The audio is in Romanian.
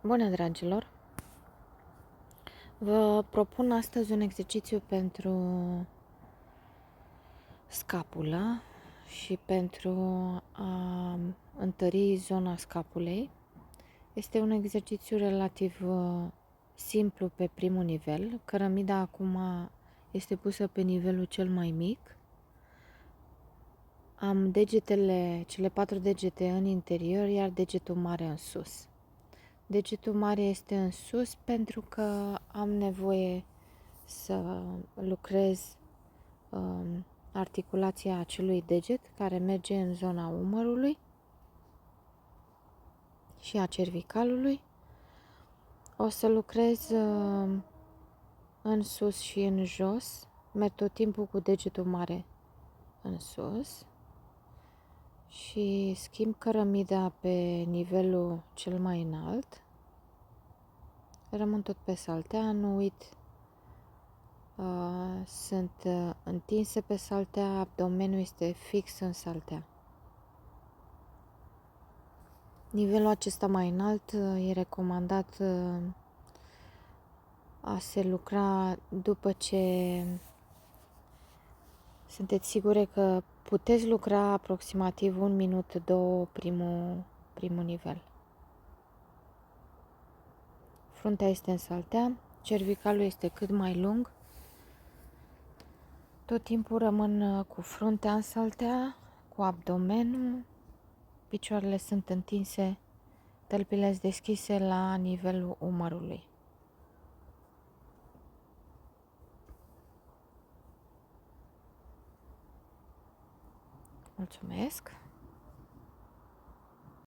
Bună, dragilor! Vă propun astăzi un exercițiu pentru scapulă și pentru a întări zona scapulei. Este un exercițiu relativ simplu pe primul nivel. Cărămida acum este pusă pe nivelul cel mai mic. Am cele 4 degete în interior, iar degetul mare în sus. Degetul mare este în sus pentru că am nevoie să lucrez articulația acelui deget care merge în zona umărului și a cervicalului. O să lucrez în sus și în jos. Merg tot timpul cu degetul mare în sus și schimb cărămida pe nivelul cel mai înalt. Rămân tot pe saltea, nu uit, sunt întinse pe saltea, abdomenul este fix în saltea. Nivelul acesta mai înalt e recomandat a se lucra după ce sunteți sigure că puteți lucra aproximativ 1 minut, 2 primul nivel. Fruntea este în saltea, cervicalul este cât mai lung. Tot timpul rămân cu fruntea în saltea, cu abdomenul, picioarele sunt întinse, tălpile sunt deschise la nivelul umărului. Mulțumesc!